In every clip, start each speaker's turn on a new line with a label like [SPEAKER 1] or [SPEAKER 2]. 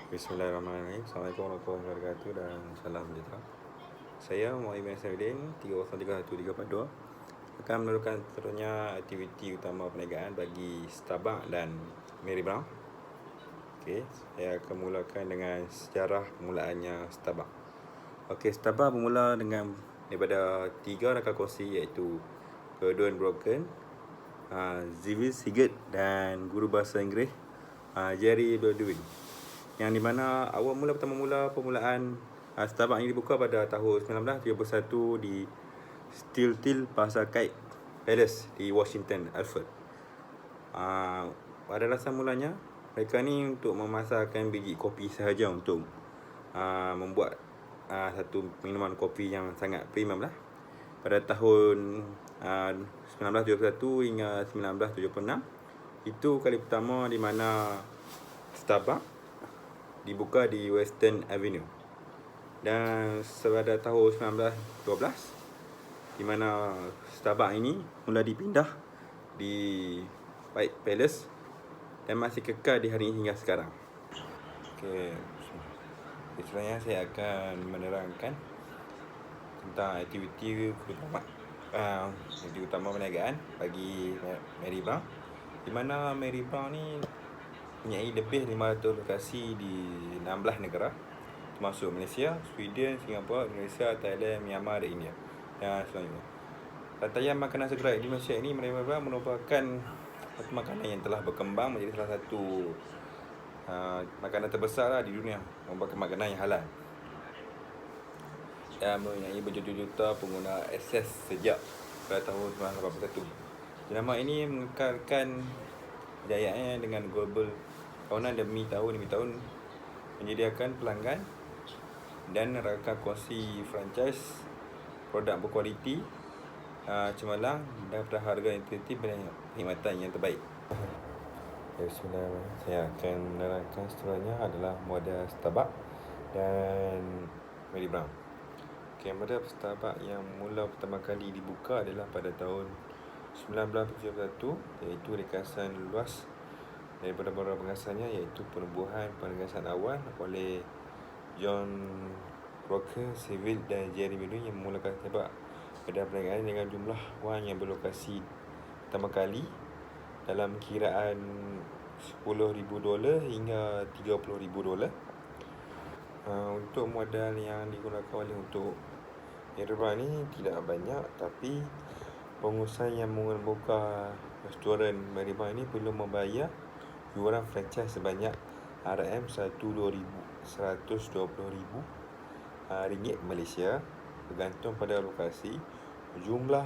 [SPEAKER 1] Bismillahirrahmanirrahim. Assalamualaikum warahmatullahi wabarakatuh dan salam sejahtera. Saya Muhammad Saifuddin 303132 akan meneruskan seterusnya aktiviti utama perniagaan bagi Starbucks dan Mary Brown. Okey, saya akan mulakan dengan sejarah permulaannya Starbucks. Okey, Starbucks bermula dengan daripada 3 rakan kongsi iaitu Gordon Broken, Zivis Higgett dan guru bahasa Inggeris Jerry Baldwin. Yang di mana awal mula permulaan Starbucks ini dibuka pada tahun 1931 di Steel Pasar Kite Palace di Washington, Alfred. Pada dasar mulanya mereka ni untuk memasarkan biji kopi sahaja untuk membuat satu minuman kopi yang sangat premium lah. Pada tahun 1971 hingga 1976 itu kali pertama di mana Starbucks dibuka di Western Avenue. Dan pada tahun 1912 di mana Starbucks ini mula dipindah di White Palace dan masih kekal di hari ini hingga sekarang. Okey, seterusnya saya akan menerangkan tentang aktiviti utama perniagaan bagi Mary Brown, di mana Mary Brown ni mempunyai lebih 500 lokasi di 16 negara termasuk Malaysia, Sweden, Singapura, Indonesia, Thailand, Myanmar dan India dan selanjutnya. Rantaian makanan segera di Malaysia ini merupakan satu makanan yang telah berkembang menjadi salah satu makanan terbesar di dunia, merupakan makanan yang halal dan mempunyai berjuta-juta pengguna akses sejak pada tahun 1981. Jenama ini mengekalkan kejayaannya dengan global kawanan demi tahun menyediakan pelanggan dan rakan kongsi franchise produk berkualiti, cemerlang dan pada harga yang tertib dan perkhidmatan yang terbaik. Bismillahirrahmanirrahim. Saya akan menerangkan seterusnya adalah model Starbucks dan Mary Brown. Okey, model Starbucks yang mula pertama kali dibuka adalah pada tahun 1971, iaitu ringkasan luas daripada beberapa pengasannya, iaitu penubuhan penugasan awal oleh John Rocker, Seville dan Jerry Baldwin yang memulakan Starbucks pada perniagaan dengan jumlah wang yang berlokasi pertama kali dalam kiraan $10,000 hingga $30,000. Untuk modal yang digunakan oleh untuk Mary Brown ni tidak banyak, tapi pengusaha yang membuka restoran Mary Brown ini perlu membayar iuran franchise sebanyak RM120,000 ringgit Malaysia bergantung pada lokasi. Jumlah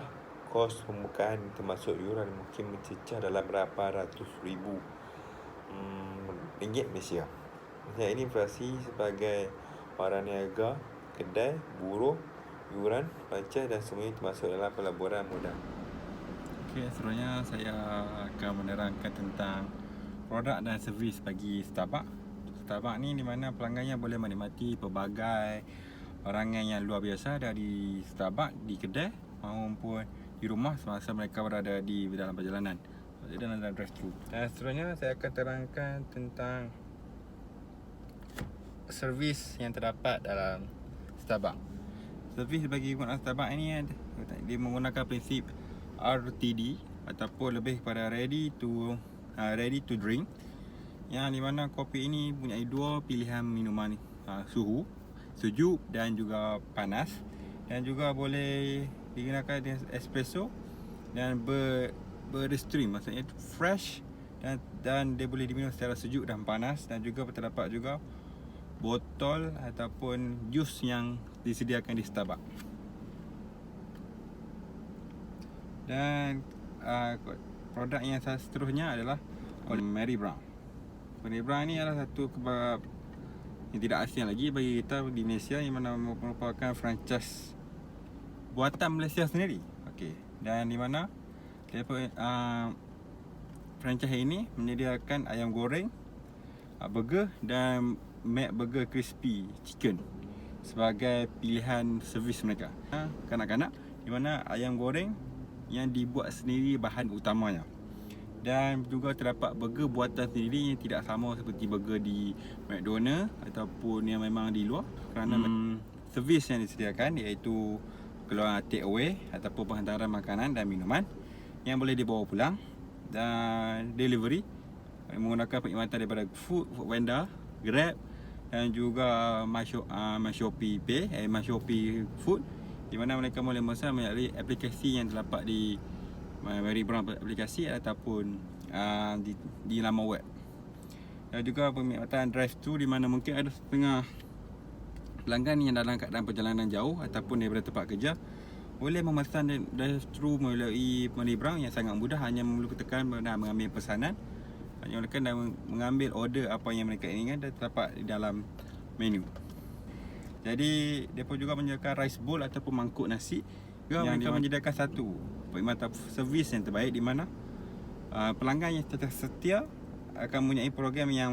[SPEAKER 1] kos pembukaan termasuk iuran mungkin mencecah dalam berapa ratus ribu ringgit Malaysia. Ini inflasi sebagai barang niaga, kedai, buruh, iuran, franchise dan semuanya termasuk dalam pelaburan modal. Okey, seterusnya saya akan menerangkan tentang produk dan servis bagi Starbucks. Starbucks ni di mana pelanggannya boleh menikmati pelbagai barangan yang luar biasa dari Starbucks di kedai maupun di rumah semasa mereka berada di dalam perjalanan dalam drive-thru. Dan seterusnya saya akan terangkan tentang servis yang terdapat dalam Starbucks. Servis bagi penggunaan Starbucks ini dia menggunakan prinsip RTD ataupun lebih kepada ready to drink, yang di mana kopi ini punya dua pilihan minuman, suhu sejuk dan juga panas, dan juga boleh digunakan dengan espresso dan berstream, maksudnya fresh dan dia boleh diminum secara sejuk dan panas, dan juga terdapat juga botol ataupun jus yang disediakan di Starbucks. Dan produk yang seterusnya adalah Mary Brown. Mary Brown ni adalah satu kebab yang tidak asing lagi bagi kita di Malaysia, yang mana merupakan franchise buatan Malaysia sendiri. Okey, dan di mana franchise ini menyediakan ayam goreng, burger dan McBurger Crispy Chicken sebagai pilihan servis mereka. Kanak-kanak, di mana ayam goreng yang dibuat sendiri bahan utamanya,
[SPEAKER 2] Dan juga terdapat burger buatan sendiri yang tidak sama seperti burger di McDonald ataupun yang memang di luar, kerana servis yang disediakan iaitu keluar take away ataupun penghantaran makanan dan minuman yang boleh dibawa pulang, dan delivery menggunakan perkhidmatan daripada food vendor, Grab dan juga My Shopee Pay, My Shopee Food, di mana mereka boleh memesan melalui aplikasi yang terdapat di Mary Brown aplikasi ataupun di laman web. Dan juga perkhidmatan drive-thru, di mana mungkin ada setengah pelanggan yang dalam keadaan perjalanan jauh ataupun daripada tempat kerja boleh memesan drive-thru melalui Mary Brown yang sangat mudah, hanya memerlukan tekan dan mengambil pesanan, hanya menekan dan mengambil order apa yang mereka inginkan dan terdapat di dalam menu. Jadi mereka juga menyediakan rice bowl ataupun mangkuk nasi yang mereka menyediakan satu perkhidmatan servis yang terbaik, di mana pelanggan yang setia akan mempunyai program yang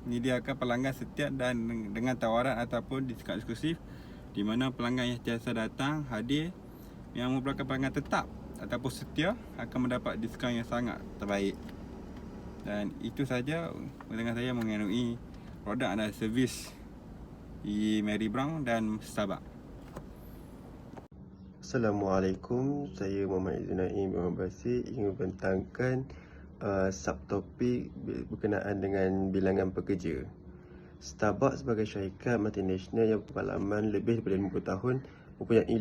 [SPEAKER 2] menyediakan pelanggan setia dan dengan tawaran ataupun diskaun eksklusif, di mana pelanggan yang sentiasa datang hadir yang merupakan pelanggan tetap ataupun setia akan mendapat diskaun yang sangat terbaik. Dan itu saja dengan saya mengenai produk dan servis di Mary Brown dan Starbucks.
[SPEAKER 3] Assalamualaikum, saya Muhammad Izunaim Muhammad Basir ingin membentangkan subtopik berkenaan dengan bilangan pekerja. Starbucks sebagai syarikat multinasional yang berpengalaman lebih daripada 50 tahun mempunyai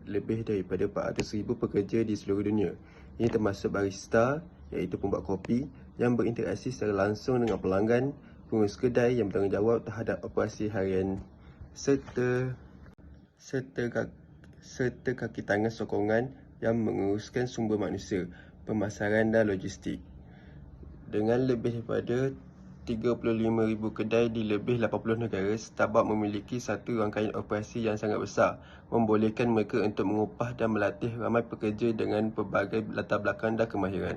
[SPEAKER 3] lebih daripada 400,000 pekerja di seluruh dunia. Ini termasuk barista, iaitu pembuat kopi yang berinteraksi secara langsung dengan pelanggan, pengurus kedai yang bertanggungjawab terhadap operasi harian serta kaki tangan sokongan yang menguruskan sumber manusia, pemasaran dan logistik. Dengan lebih daripada 35,000 kedai di lebih 80 negara, Starbucks memiliki satu rangkaian operasi yang sangat besar, membolehkan mereka untuk mengupah dan melatih ramai pekerja dengan pelbagai latar belakang dan kemahiran.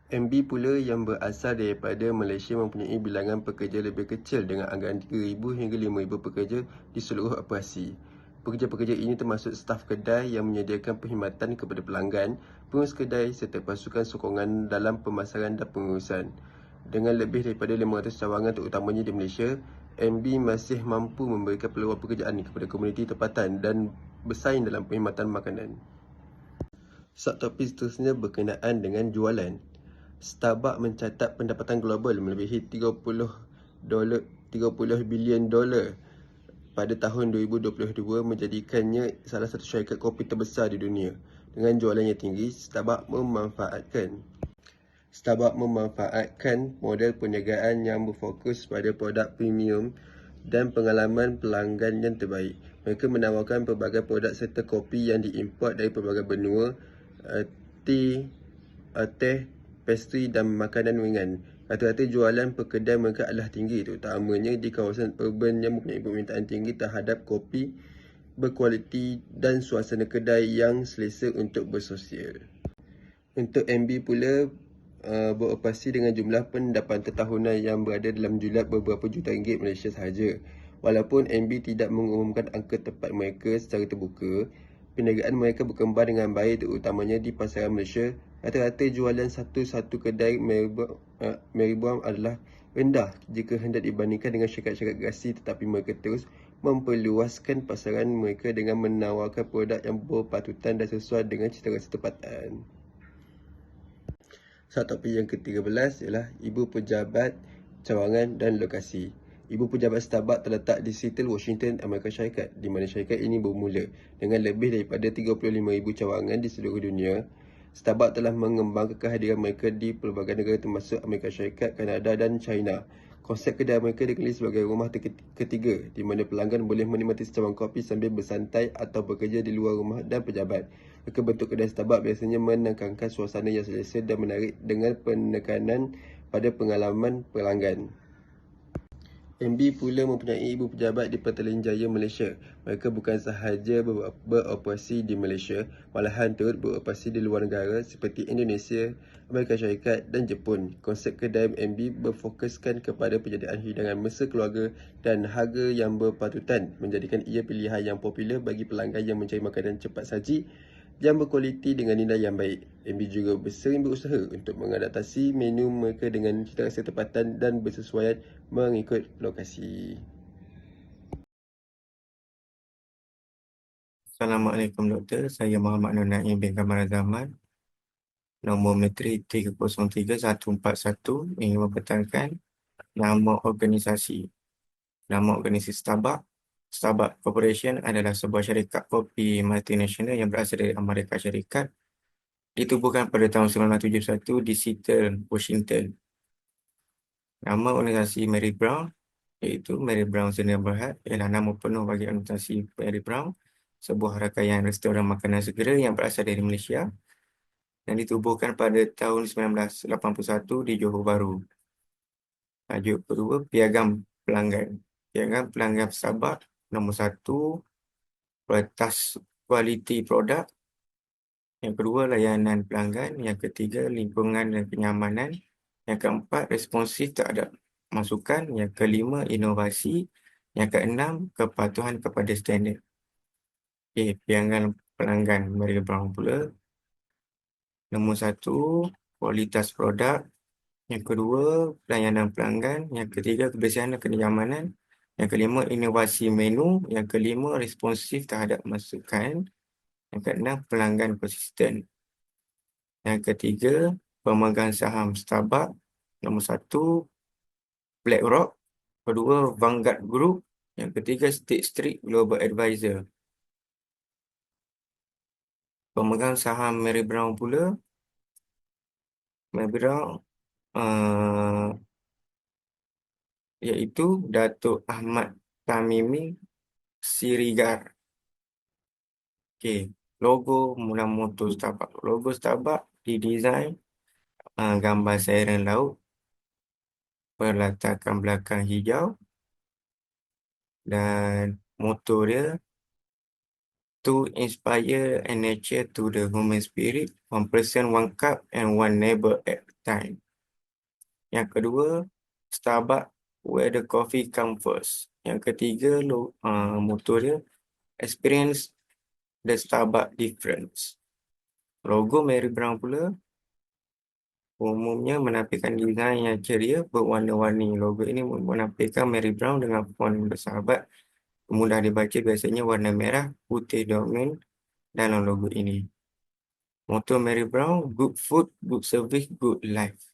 [SPEAKER 3] MB pula yang berasal daripada Malaysia mempunyai bilangan pekerja lebih kecil dengan anggaran 3,000 hingga 5,000 pekerja di seluruh operasi. Pekerja-pekerja ini termasuk staf kedai yang menyediakan perkhidmatan kepada pelanggan, pengurus kedai serta pasukan sokongan dalam pemasaran dan pengurusan. Dengan lebih daripada 500 cawangan terutamanya di Malaysia, MB masih mampu memberikan peluang pekerjaan kepada komuniti tempatan dan bersaing dalam perkhidmatan makanan. Subtopik seterusnya berkenaan dengan jualan. Starbucks mencatat pendapatan global melebihi 30 bilion dolar pada tahun 2022, menjadikannya salah satu syarikat kopi terbesar di dunia. Dengan jualan yang tinggi, Starbucks memanfaatkan model perniagaan yang berfokus pada produk premium dan pengalaman pelanggan yang terbaik. Mereka menawarkan pelbagai produk serta kopi yang diimport dari pelbagai benua, teh, pastry dan makanan ringan. Rata-rata jualan per kedai mereka adalah tinggi, terutamanya di kawasan urban yang mempunyai permintaan tinggi terhadap kopi berkualiti dan suasana kedai yang selesa untuk bersosial. Untuk MB pula beroperasi dengan jumlah pendapatan tahunan yang berada dalam jumlah beberapa juta ringgit Malaysia sahaja. Walaupun MB tidak mengumumkan angka tepat mereka secara terbuka, perniagaan mereka berkembang dengan baik terutamanya di pasaran Malaysia. Rata-rata jualan satu kedai Mary Brown adalah rendah jika hendak dibandingkan dengan syarikat-syarikat gerasi, tetapi mereka terus memperluaskan pasaran mereka dengan menawarkan produk yang berpatutan dan sesuai dengan cita rasa tempatan. Subtopik yang ke-13 ialah Ibu Pejabat, Cawangan dan Lokasi. Ibu Pejabat Starbucks terletak di Seattle, Washington, Amerika Syarikat, di mana syarikat ini bermula. Dengan lebih daripada 35,000 cawangan di seluruh dunia, Starbucks telah mengembangkan kehadiran mereka di pelbagai negara termasuk Amerika Syarikat, Kanada dan China. Konsep kedai mereka dikenali sebagai rumah ketiga, di mana pelanggan boleh menikmati secawan kopi sambil bersantai atau bekerja di luar rumah dan pejabat. Reka bentuk kedai Starbucks biasanya menekankan suasana yang selesa dan menarik dengan penekanan pada pengalaman pelanggan. MB pula mempunyai ibu pejabat di Petaling Jaya, Malaysia. Mereka bukan sahaja beroperasi di Malaysia, malahan turut beroperasi di luar negara seperti Indonesia, Amerika Syarikat dan Jepun. Konsep kedai MB berfokuskan kepada penyediaan hidangan mesra keluarga dan harga yang berpatutan, menjadikan ia pilihan yang popular bagi pelanggan yang mencari makanan cepat saji yang berkualiti dengan nilai yang baik. MB juga bersering berusaha untuk mengadaptasi menu mereka dengan cita rasa tempatan dan bersesuaian mengikut lokasi.
[SPEAKER 4] Assalamualaikum Doktor, saya Muhammad Nur Naim bin Kamal Zaman. Nombor metrik 303-141 ingin mempertahankan nama organisasi. Nama organisasi Starbucks. Starbucks Corporation adalah sebuah syarikat kopi multinasional yang berasal dari Amerika Syarikat. Ditubuhkan pada tahun 1971 di Seattle, Washington. Nama organisasi Mary Brown iaitu Mary Brown's Neighborhood ialah nama penuh bagi organisasi Mary Brown, sebuah rangkaian restoran makanan segera yang berasal dari Malaysia yang ditubuhkan pada tahun 1981 di Johor Bahru. Tajuk kedua, piagam pelanggan. Piagam pelanggan Starbucks nombor 1, kualitas kualiti produk. Yang kedua, layanan pelanggan. Yang ketiga, lingkungan dan kenyamanan. Yang keempat, responsif terhadap masukan. Yang kelima, inovasi. Yang keenam, kepatuhan kepada standard. Piagam pelanggan Mary Brown pula. Nombor 1, kualitas produk. Yang kedua, pelayanan pelanggan. Yang ketiga, kebersihan dan kenyamanan. Yang kelima, inovasi menu. Yang kelima, responsif terhadap masukan. Yang keenam, pelanggan konsisten. Yang ketiga, pemegang saham Starbucks. Nombor 1, BlackRock. Kedua, Vanguard Group. Yang ketiga, State Street Global Advisor. Pemegang saham Mary Brown pula. Mary Brown iaitu Datuk Ahmad Tamimi Sirigar. Logo mula motor Starbucks. Logo Starbucks didesain gambar sairan laut, berlatakan belakang hijau, dan motor dia to inspire and nature to the human spirit, one person, one cup, and one neighbor at a time. Yang kedua, Starbucks where the coffee comes first. Yang ketiga, motor dia experience the Starbucks difference. Logo Mary Brown pula umumnya menampilkan desain yang ceria berwarna-warni. Logo ini menampilkan Mary Brown dengan font bersahabat, mudah dibaca, biasanya warna merah putih dominan dalam logo ini. Motto Mary Brown, good food, good service, good life.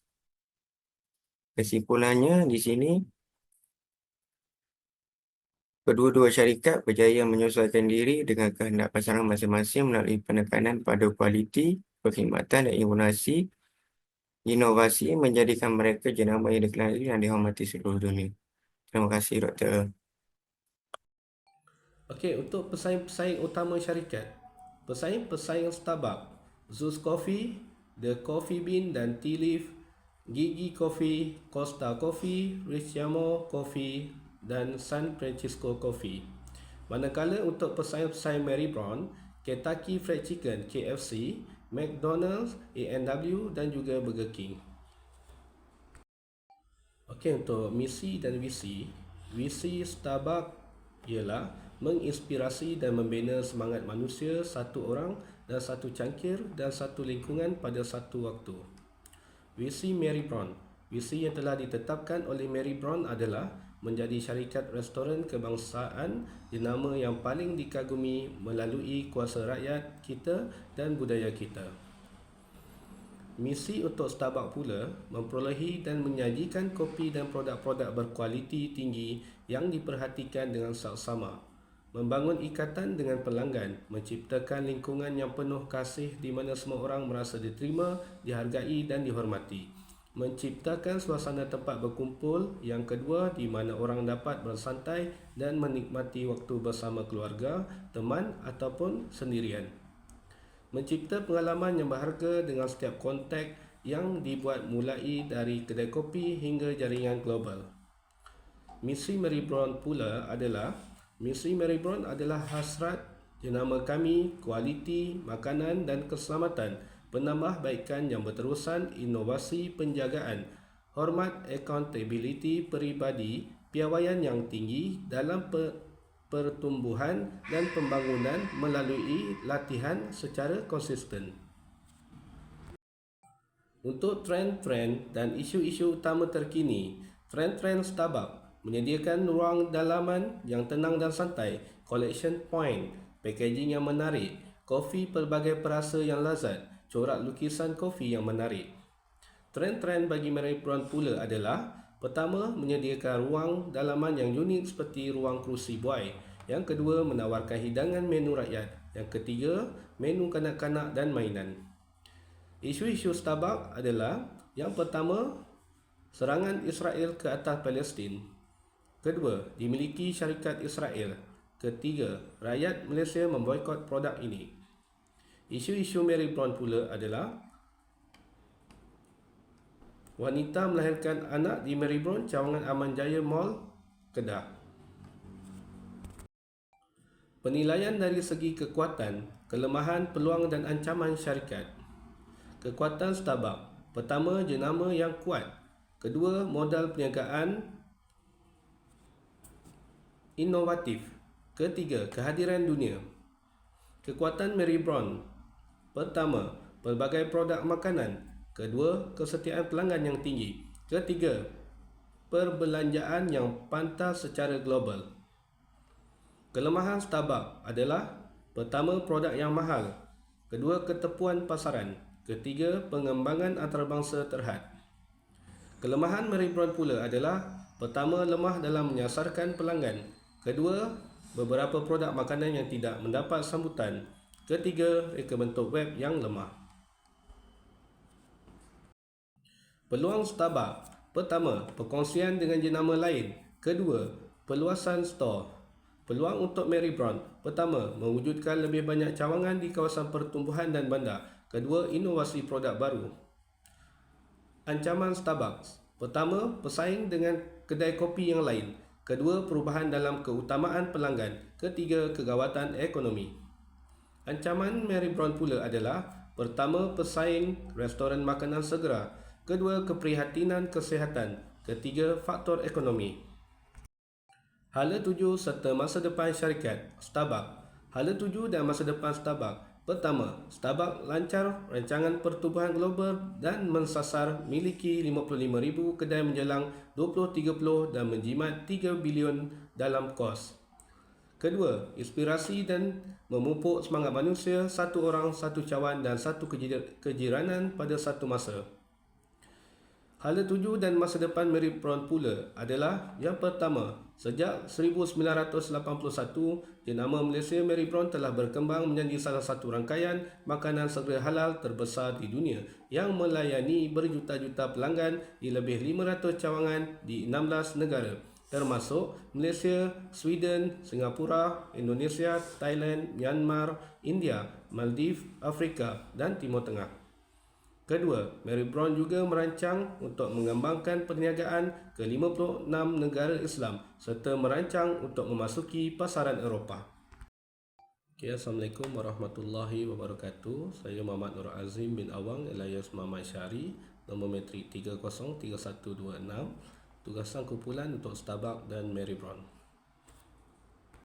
[SPEAKER 4] Kesimpulannya di sini, kedua-dua syarikat berjaya menyesuaikan diri dengan kehendak pasaran masing-masing melalui penekanan pada kualiti, perkhidmatan dan inovasi. Inovasi menjadikan mereka jenama yang dikenali dan dihormati seluruh dunia. Terima kasih, Doktor.
[SPEAKER 5] Okey, untuk pesaing-pesaing utama syarikat. Pesaing-pesaing Starbucks, Zeus Coffee, The Coffee Bean dan Tea Leaf, Gigi Coffee, Costa Coffee, Richamo Coffee dan San Francisco Coffee. Manakala untuk pesaing-pesaing Mary Brown, Kentucky Fried Chicken KFC, McDonald's, A&W dan juga Burger King. Okey, untuk misi dan visi. Visi Starbucks ialah menginspirasi dan membina semangat manusia, satu orang dan satu cangkir dan satu lingkungan pada satu waktu. Visi Mary Brown. Visi yang telah ditetapkan oleh Mary Brown adalah menjadi syarikat restoran kebangsaan jenama yang paling dikagumi melalui kuasa rakyat kita dan budaya kita. Misi untuk Starbucks pula memperolehi dan menyajikan kopi dan produk-produk berkualiti tinggi yang diperhatikan dengan saksama, membangun ikatan dengan pelanggan, menciptakan lingkungan yang penuh kasih di mana semua orang merasa diterima, dihargai dan dihormati, menciptakan suasana tempat berkumpul yang kedua di mana orang dapat bersantai dan menikmati waktu bersama keluarga, teman ataupun sendirian. Mencipta pengalaman yang berharga dengan setiap kontak yang dibuat mulai dari kedai kopi hingga jaringan global. Misi Mary Brown pula adalah hasrat jenama kami, kualiti, makanan dan keselamatan, penambahbaikan yang berterusan, inovasi, penjagaan, hormat, accountability peribadi, piawaian yang tinggi dalam pertumbuhan dan pembangunan melalui latihan secara konsisten. Untuk trend-trend dan isu-isu utama terkini, trend-trend Starbucks menyediakan ruang dalaman yang tenang dan santai, collection point, packaging yang menarik, kopi pelbagai perasa yang lazat, corak lukisan kopi yang menarik. Trend-trend bagi Mary Brown pula adalah: pertama, menyediakan ruang dalaman yang unik seperti ruang kerusi buai. Yang kedua, menawarkan hidangan menu rakyat. Yang ketiga, menu kanak-kanak dan mainan. Isu-isu Starbucks adalah: yang pertama, serangan Israel ke atas Palestin. Kedua, dimiliki syarikat Israel. Ketiga, rakyat Malaysia memboikot produk ini. Isu-isu Mary Brown pula adalah: wanita melahirkan anak di Mary Brown, cawangan Aman Jaya Mall, Kedah. Penilaian dari segi kekuatan, kelemahan, peluang dan ancaman syarikat. Kekuatan Starbucks: pertama, jenama yang kuat. Kedua, modal perniagaan inovatif. Ketiga, kehadiran dunia. Kekuatan Mary Brown: pertama, pelbagai produk makanan. Kedua, kesetiaan pelanggan yang tinggi. Ketiga, perbelanjaan yang pantas secara global. Kelemahan Starbucks adalah: pertama, produk yang mahal. Kedua, ketepuan pasaran. Ketiga, pengembangan antarabangsa terhad. Kelemahan Mary Brown pula adalah: pertama, lemah dalam menyasarkan pelanggan. Kedua, beberapa produk makanan yang tidak mendapat sambutan. Ketiga, reka bentuk web yang lemah. Peluang Starbucks: pertama, perkongsian dengan jenama lain. Kedua, perluasan stor. Peluang untuk Mary Brown: pertama, mewujudkan lebih banyak cawangan di kawasan pertumbuhan dan bandar. Kedua, inovasi produk baru. Ancaman Starbucks: pertama, bersaing dengan kedai kopi yang lain. Kedua, perubahan dalam keutamaan pelanggan. Ketiga, kegawatan ekonomi. Ancaman Mary Brown pula adalah: pertama, pesaing restoran makanan segera. Kedua, keprihatinan kesihatan. Ketiga, faktor ekonomi. Hala tuju serta masa depan syarikat Starbucks. Hala tuju dan masa depan Starbucks: pertama, Starbucks lancar rancangan pertumbuhan global dan mensasar miliki 55,000 kedai menjelang 2030 dan menjimat 3 bilion dalam kos. Kedua, inspirasi dan memupuk semangat manusia, satu orang, satu cawan dan satu kejiranan pada satu masa. Hala tuju dan masa depan Mary Brown pula adalah: yang pertama, sejak 1981, jenama Malaysia Mary Brown telah berkembang menjadi salah satu rangkaian makanan segera halal terbesar di dunia yang melayani berjuta-juta pelanggan di lebih 500 cawangan di 16 negara, termasuk Malaysia, Sweden, Singapura, Indonesia, Thailand, Myanmar, India, Maldives, Afrika dan Timur Tengah. Kedua, Mary Brown juga merancang untuk mengembangkan perniagaan ke 56 negara Islam serta merancang untuk memasuki pasaran Eropah. Okay, Assalamualaikum warahmatullahi wabarakatuh. Saya Muhammad Nur Azim bin Awang alias Muhammad Syari, nombor metrik 303126, tugasan kumpulan untuk Starbucks dan Mary Brown.